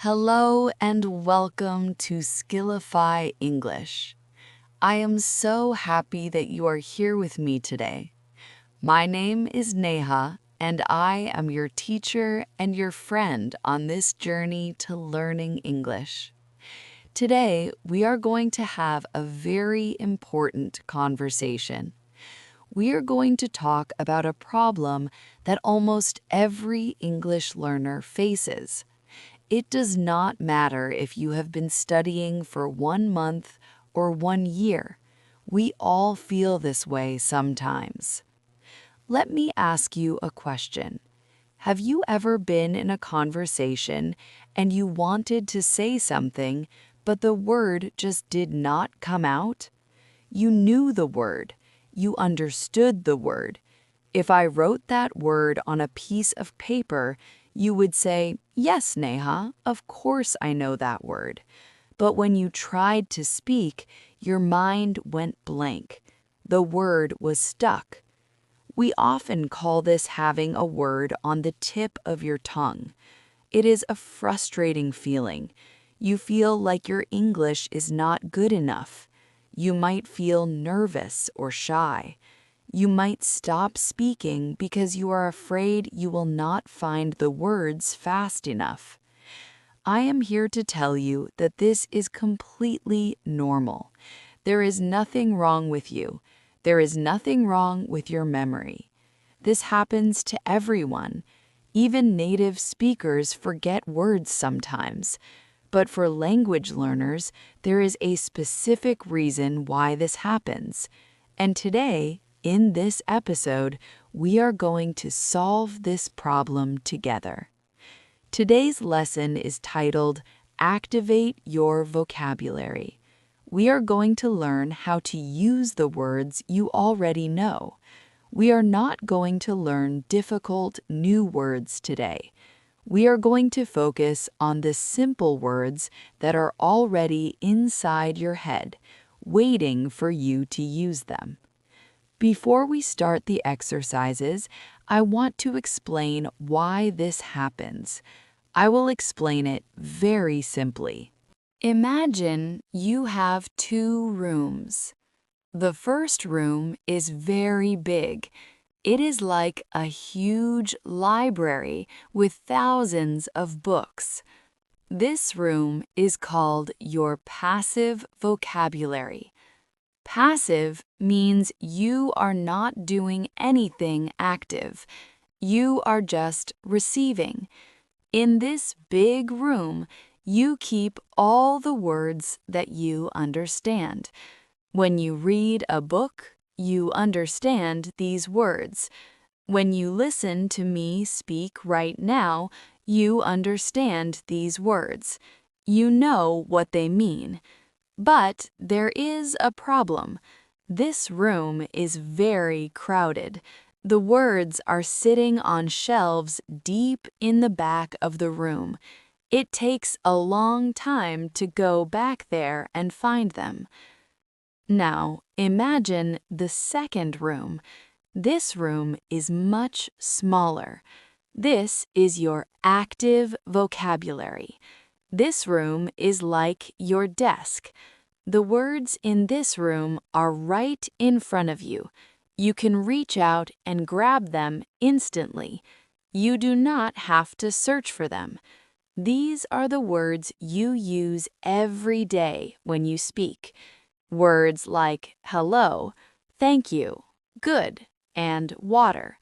Hello and welcome to Skillify English. I am so happy that you are here with me today. My name is Neha, and I am your teacher and your friend on this journey to learning English. Today, we are going to have a very important conversation. We are going to talk about a problem that almost every English learner faces. It does not matter if you have been studying for 1 month or 1 year. We all feel this way sometimes. Let me ask you a question. Have you ever been in a conversation and you wanted to say something, but the word just did not come out? You knew the word. You understood the word. If I wrote that word on a piece of paper, you would say, "Yes, Neha, of course I know that word." But when you tried to speak, your mind went blank. The word was stuck. We often call this having a word on the tip of your tongue. It is a frustrating feeling. You feel like your English is not good enough. You might feel nervous or shy. You might stop speaking because you are afraid you will not find the words fast enough. I am here to tell you that this is completely normal. There is nothing wrong with you. There is nothing wrong with your memory. This happens to everyone. Even native speakers forget words sometimes. But for language learners, there is a specific reason why this happens. And today, in this episode, we are going to solve this problem together. Today's lesson is titled Activate Your Vocabulary. We are going to learn how to use the words you already know. We are not going to learn difficult new words today. We are going to focus on the simple words that are already inside your head, waiting for you to use them. Before we start the exercises, I want to explain why this happens. I will explain it very simply. Imagine you have 2 rooms. The first room is very big. It is like a huge library with thousands of books. This room is called your passive vocabulary. Passive means you are not doing anything active. You are just receiving. In this big room, you keep all the words that you understand. When you read a book, you understand these words. When you listen to me speak right now, you understand these words. You know what they mean. But there is a problem. This room is very crowded. The words are sitting on shelves deep in the back of the room. It takes a long time to go back there and find them. Now, imagine the second room. This room is much smaller. This is your active vocabulary. This room is like your desk. The words in this room are right in front of you. You can reach out and grab them instantly. You do not have to search for them. These are the words you use every day when you speak. Words like hello, thank you, good, and water.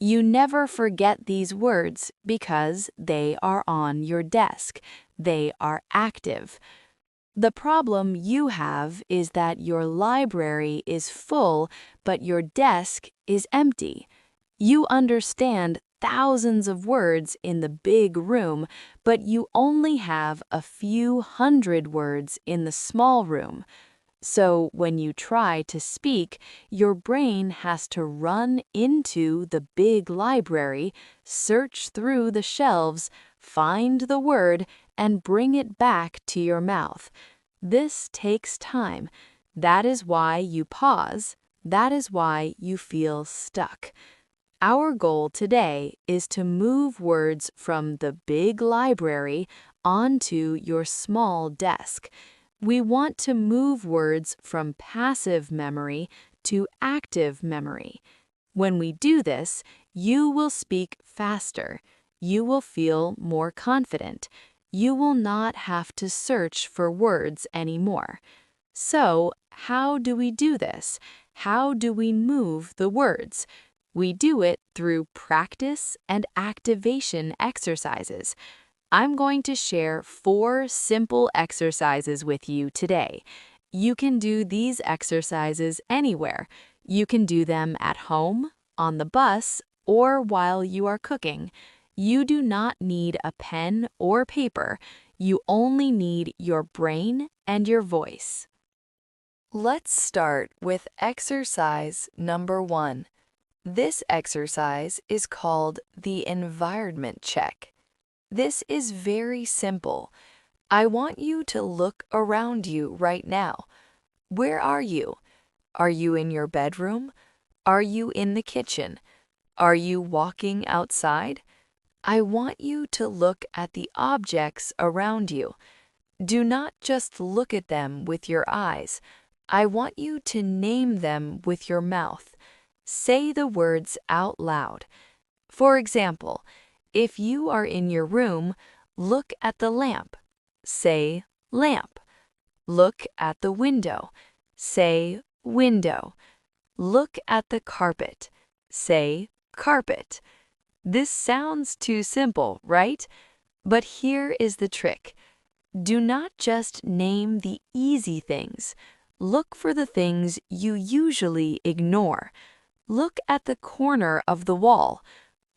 You never forget these words because they are on your desk. They are active. The problem you have is that your library is full, but your desk is empty. You understand thousands of words in the big room, but you only have a few hundred words in the small room. So when you try to speak, your brain has to run into the big library, search through the shelves, find the word, and bring it back to your mouth. This takes time. That is why you pause. That is why you feel stuck. Our goal today is to move words from the big library onto your small desk. We want to move words from passive memory to active memory. When we do this, you will speak faster. You will feel more confident. You will not have to search for words anymore. So, how do we do this? How do we move the words? We do it through practice and activation exercises. I'm going to share 4 simple exercises with you today. You can do these exercises anywhere. You can do them at home, on the bus, or while you are cooking. You do not need a pen or paper. You only need your brain and your voice. Let's start with exercise number 1. This exercise is called the environment check. This is very simple. I want you to look around you right now. Where are you? Are you in your bedroom? Are you in the kitchen? Are you walking outside? I want you to look at the objects around you. Do not just look at them with your eyes. I want you to name them with your mouth. Say the words out loud. For example, if you are in your room, look at the lamp. Say lamp. Look at the window. Say window. Look at the carpet. Say carpet. This sounds too simple, right? But here is the trick. Do not just name the easy things. Look for the things you usually ignore. Look at the corner of the wall.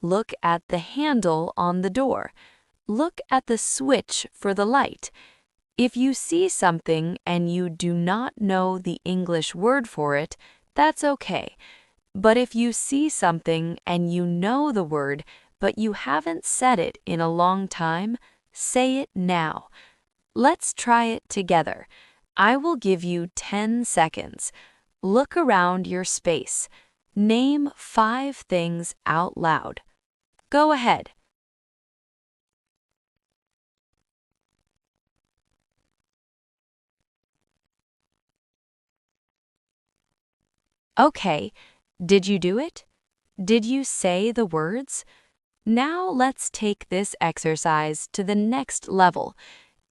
Look at the handle on the door. Look at the switch for the light. If you see something and you do not know the English word for it, that's okay. But if you see something and you know the word, but you haven't said it in a long time, say it now. Let's try it together. I will give you 10 seconds. Look around your space. Name 5 things out loud. Go ahead. Okay, did you do it? Did you say the words? Now let's take this exercise to the next level.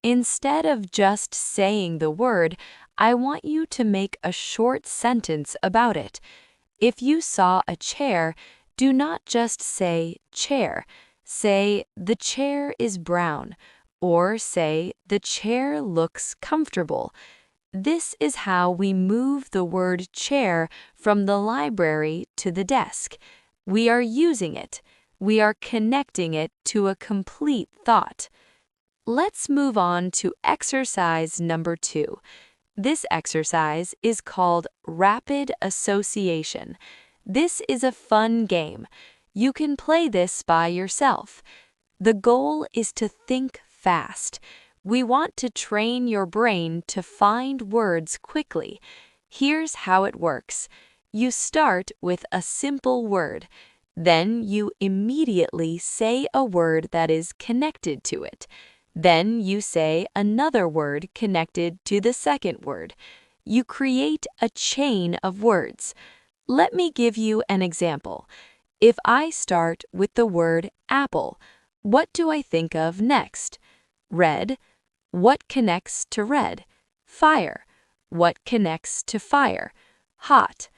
Instead of just saying the word, I want you to make a short sentence about it. If you saw a chair, do not just say chair. Say, the chair is brown, or say, the chair looks comfortable. This is how we move the word chair from the library to the desk. We are using it. We are connecting it to a complete thought. Let's move on to exercise number 2. This exercise is called rapid association. This is a fun game. You can play this by yourself. The goal is to think fast. We want to train your brain to find words quickly. Here's how it works. You start with a simple word. Then you immediately say a word that is connected to it. Then you say another word connected to the second word. You create a chain of words. Let me give you an example. If I start with the word apple, what do I think of next? Red. What connects to red? Fire. What connects to fire? Hot.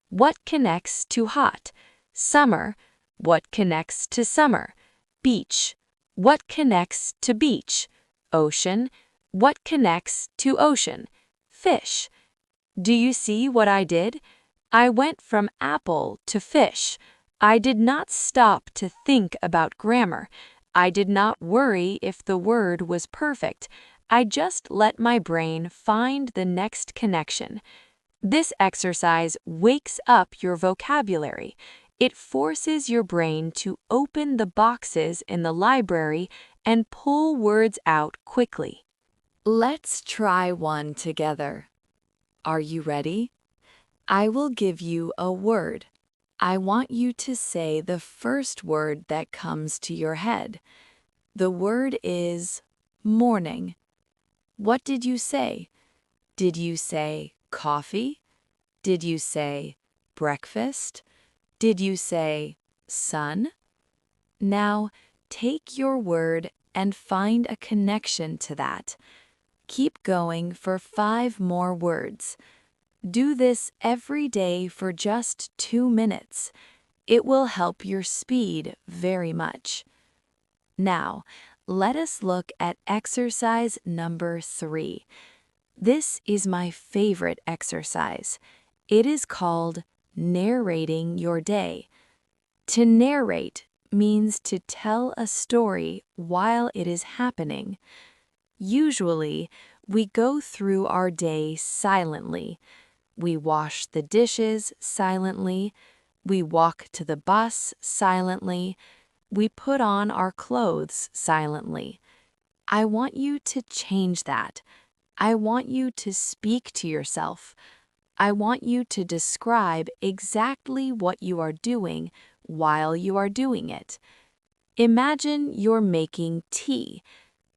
What connects to hot? Summer. What connects to summer? Beach. What connects to beach? Ocean. What connects to ocean? Fish. Do you see what I did? I went from apple to fish. I did not stop to think about grammar. I did not worry if the word was perfect. I just let my brain find the next connection. This exercise wakes up your vocabulary. It forces your brain to open the boxes in the library and pull words out quickly. Let's try one together. Are you ready? I will give you a word. I want you to say the first word that comes to your head. The word is Morning. What did you say? Did you say coffee? Did you say breakfast? Did you say sun? Now, take your word and find a connection to that. Keep going for 5 more words. Do this every day for just 2 minutes. It will help your speed very much. Now, let us look at exercise number 3. This is my favorite exercise. It is called narrating your day. To narrate means to tell a story while it is happening. Usually, we go through our day silently. We wash the dishes silently. We walk to the bus silently. We put on our clothes silently. I want you to change that. I want you to speak to yourself. I want you to describe exactly what you are doing while you are doing it. Imagine you're making tea.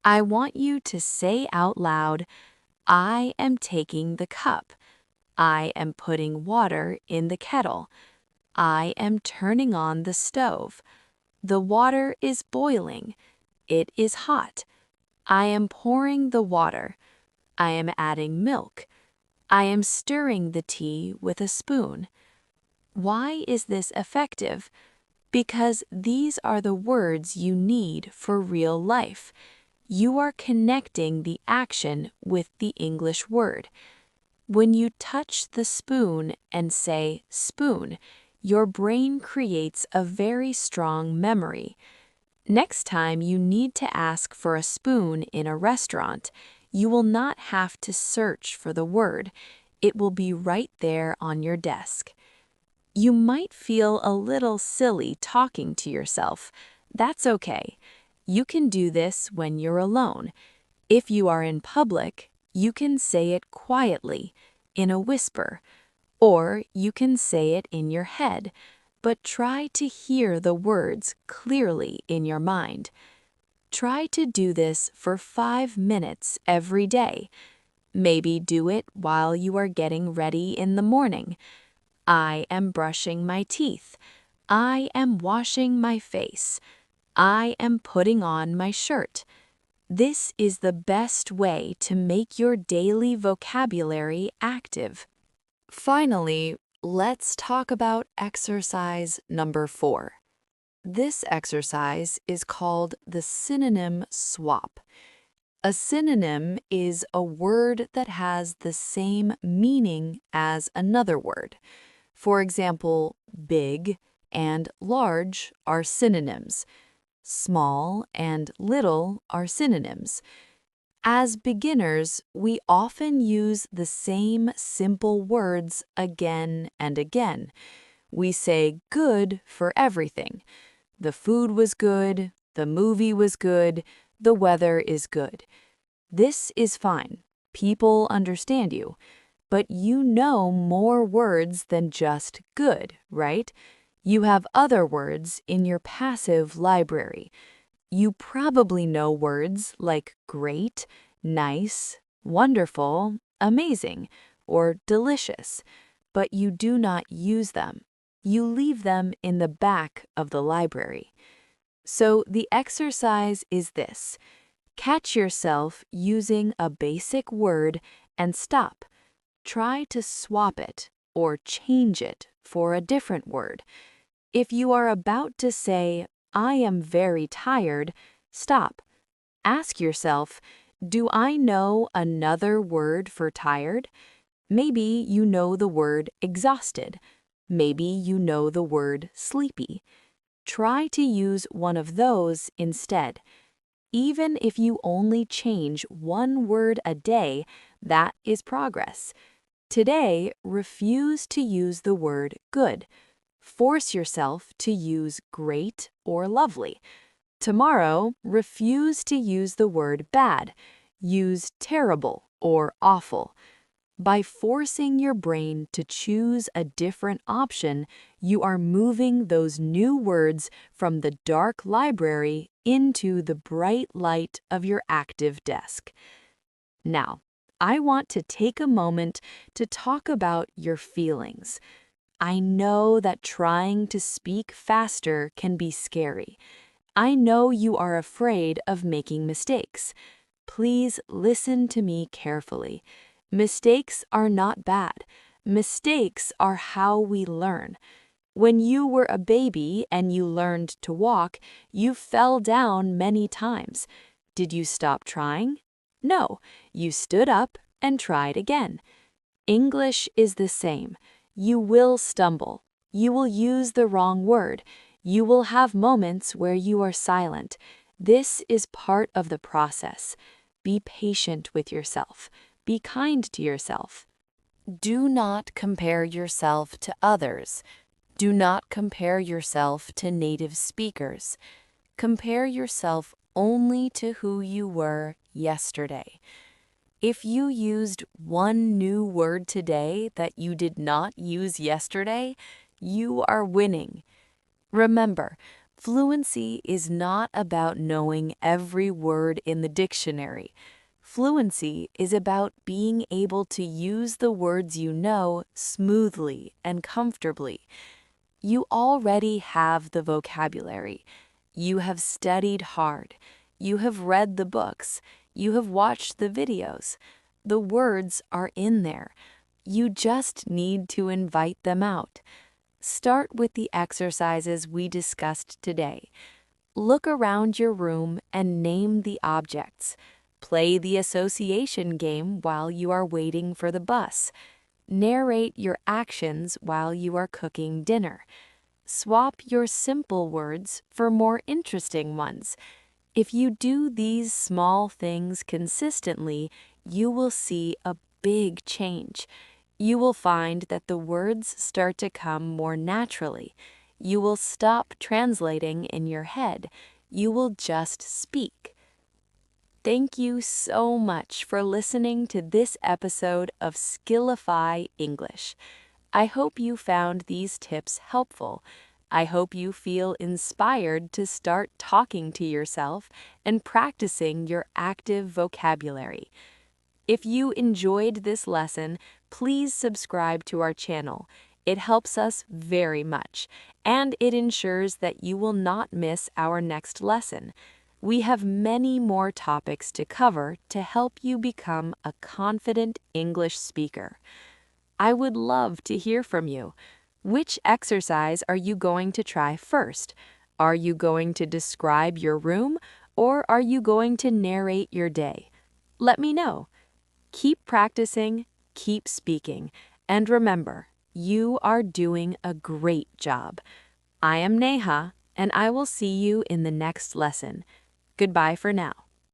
I want you to say out loud, I am taking the cup. I am putting water in the kettle. I am turning on the stove. The water is boiling. It is hot. I am pouring the water. I am adding milk. I am stirring the tea with a spoon. Why is this effective? Because these are the words you need for real life. You are connecting the action with the English word. When you touch the spoon and say spoon, your brain creates a very strong memory. Next time you need to ask for a spoon in a restaurant, you will not have to search for the word. It will be right there on your desk. You might feel a little silly talking to yourself. That's okay. You can do this when you're alone. If you are in public, you can say it quietly, in a whisper, or you can say it in your head, but try to hear the words clearly in your mind. Try to do this for 5 minutes every day. Maybe do it while you are getting ready in the morning. I am brushing my teeth. I am washing my face. I am putting on my shirt. This is the best way to make your daily vocabulary active. Finally, let's talk about exercise number 4. This exercise is called the synonym swap. A synonym is a word that has the same meaning as another word. For example, big and large are synonyms. Small and little are synonyms. As beginners, we often use the same simple words again and again. We say good for everything. The food was good, the movie was good, the weather is good. This is fine. People understand you. But you know more words than just good, right? You have other words in your passive library. You probably know words like great, nice, wonderful, amazing, or delicious, but you do not use them. You leave them in the back of the library. So the exercise is this. Catch yourself using a basic word and stop. Try to swap it or change it for a different word. If you are about to say, I am very tired, stop. Ask yourself, do I know another word for tired? Maybe you know the word exhausted. Maybe you know the word sleepy. Try to use one of those instead. Even if you only change one word a day, that is progress. Today, refuse to use the word good. Force yourself to use great or lovely. Tomorrow, refuse to use the word bad. Use terrible or awful. By forcing your brain to choose a different option, You are moving those new words from the dark library into the bright light of your active desk. Now, I want to take a moment to talk about your feelings. I know that trying to speak faster can be scary. I know you are afraid of making mistakes. Please listen to me carefully. Mistakes are not bad. Mistakes are how we learn. When you were a baby and you learned to walk, you fell down many times. Did you stop trying? No, you stood up and tried again. English is the same. You will stumble. You will use the wrong word. You will have moments where you are silent. This is part of the process. Be patient with yourself. Be kind to yourself. Do not compare yourself to others. Do not compare yourself to native speakers. Compare yourself only to who you were yesterday. If you used one new word today that you did not use yesterday, you are winning. Remember, fluency is not about knowing every word in the dictionary. Fluency is about being able to use the words you know smoothly and comfortably. You already have the vocabulary. You have studied hard. You have read the books. You have watched the videos. The words are in there. You just need to invite them out. Start with the exercises we discussed today. Look around your room and name the objects. Play the association game while you are waiting for the bus. Narrate your actions while you are cooking dinner. Swap your simple words for more interesting ones. If you do these small things consistently, you will see a big change. You will find that the words start to come more naturally. You will stop translating in your head. You will just speak. Thank you so much for listening to this episode of Skillify English. I hope you found these tips helpful. I hope you feel inspired to start talking to yourself and practicing your active vocabulary. If you enjoyed this lesson, please subscribe to our channel. It helps us very much, and it ensures that you will not miss our next lesson. We have many more topics to cover to help you become a confident English speaker. I would love to hear from you. Which exercise are you going to try first? Are you going to describe your room, or are you going to narrate your day? Let me know. Keep practicing, keep speaking, and remember, you are doing a great job. I am Neha, and I will see you in the next lesson. Goodbye for now.